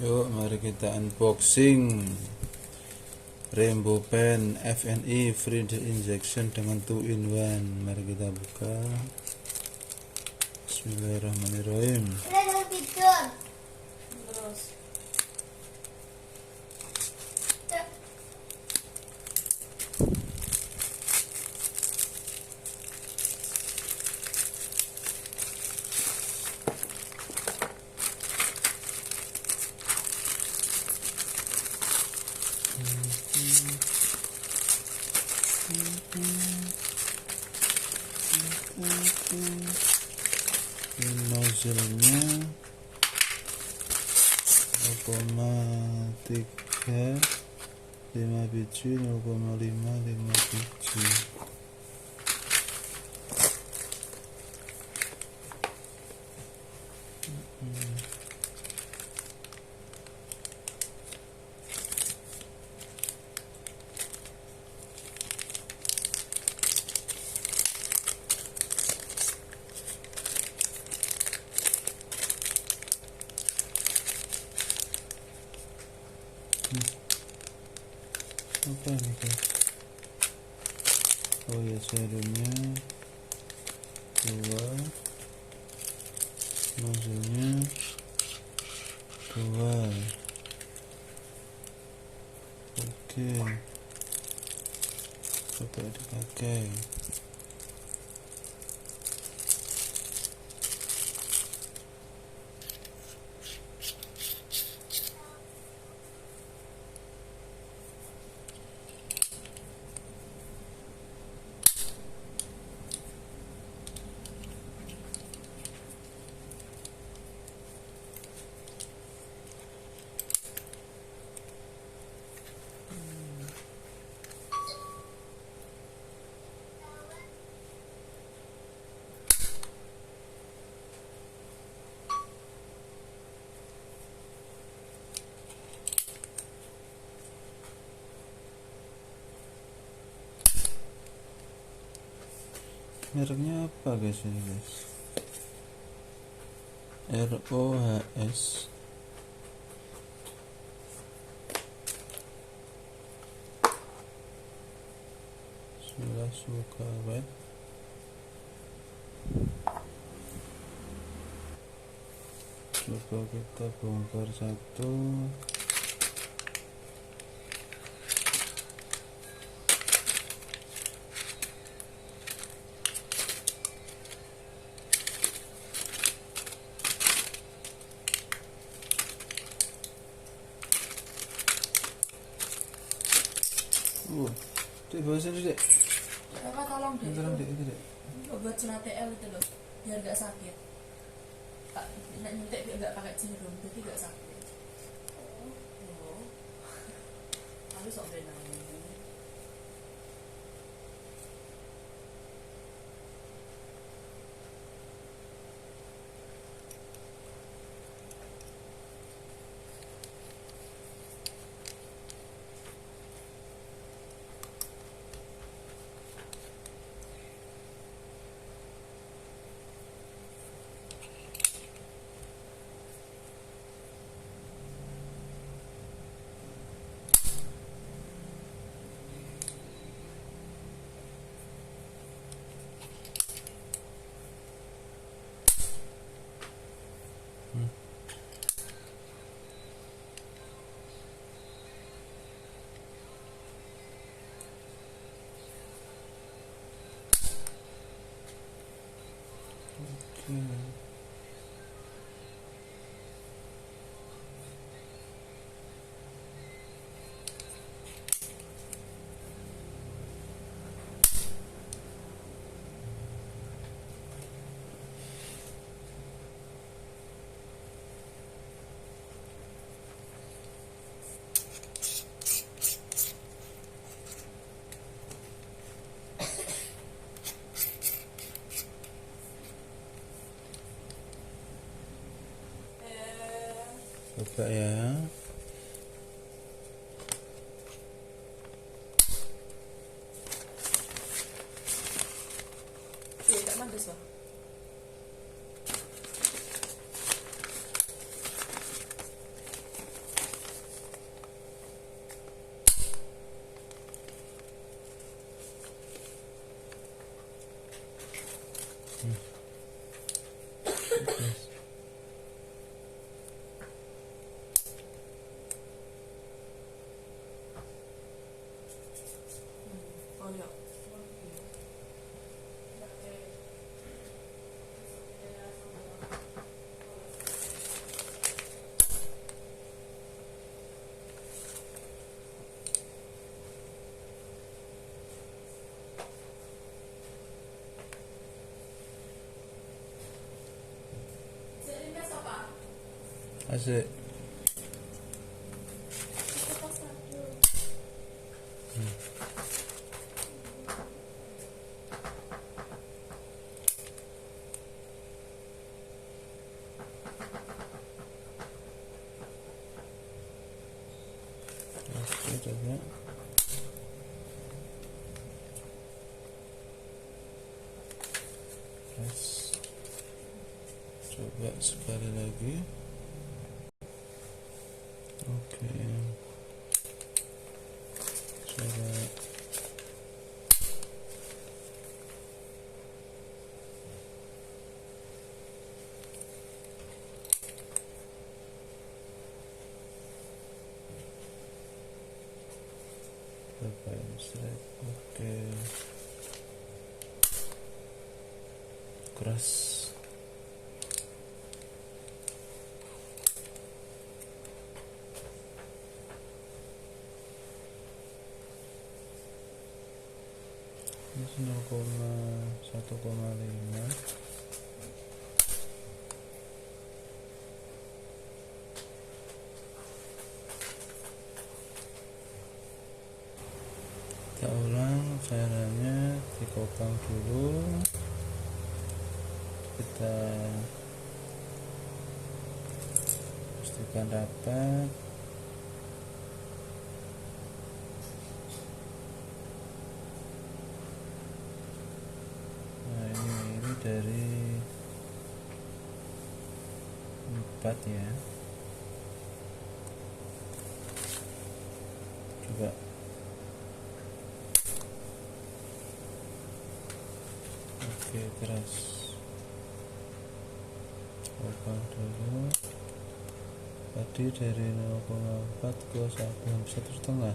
Yuk, mari kita unboxing Rainbow Pen FNI Free Injection dengan 2-in-1. Mari kita buka. Bismillahirrahmanirrahim. Terus Ini nozzle-nya 0,3 5 biji, 0,5 5 biji. Apa ini guys? Oh ya, serumnya 2, nozzle-nya 2. Oke, coba dipakai. Mereknya apa guys ini guys? ROHS. Sudah suka wet. Coba kita bongkar satu. Dek, bawa sini dek. Bapak tolong deh. Tolong dek, itu dek. Buat sunat TL itu loh, biar gak sakit. Pak, nyuntik biar gak pakai jarum, jadi gak sakit. Oh, harus sok benang. Coba ya. Iya, tak mandas loh. Asik. Oke, coba. Terus coba sekali lagi. Oke, coba. Coba straight. Oke, keras. Ini 0,1,5. Kita ulang caranya, dikopang dulu, kita pastikan rapat. Nah, ini dari 4 ya. Coba. Oke, keras. Kopang dulu. Tadi dari 0,4 ke 1,5.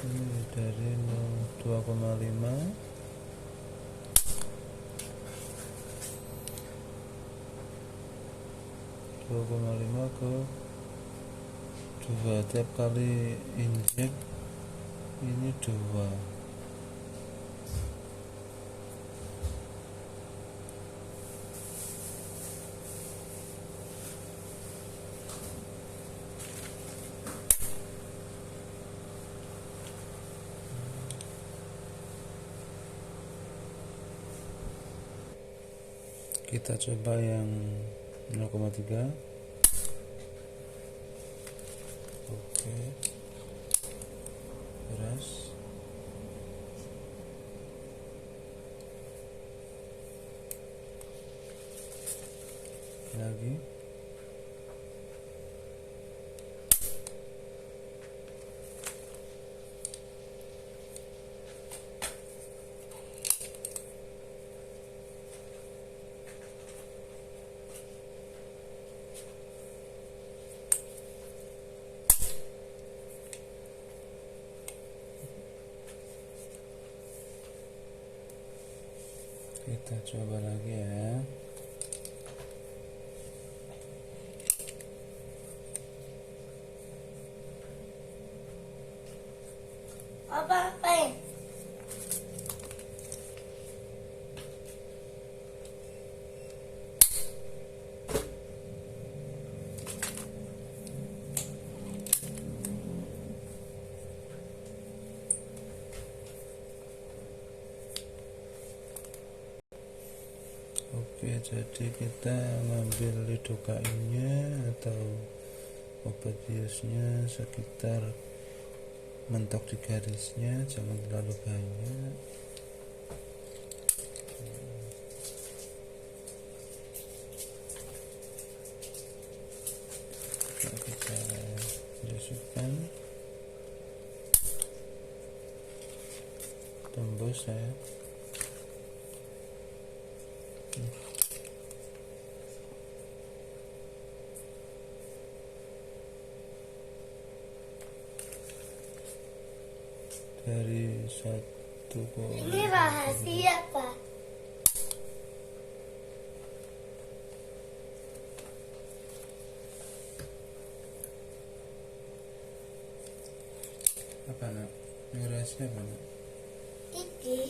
Ini dari 2,5 ke 2. Tiap kali injek ini 2. Kita coba yang 0,3. Oke, keras. Lagi. Kita coba lagi ya. Apa? Oke, jadi kita ngambil lidokainnya atau obat biusnya sekitar mentok di garisnya, jangan terlalu banyak. Nah, kita masukkan, tembus ya. Dari 1 Ini rahasia, Pak. apa nak? Ini rahasia apa nak? Iki.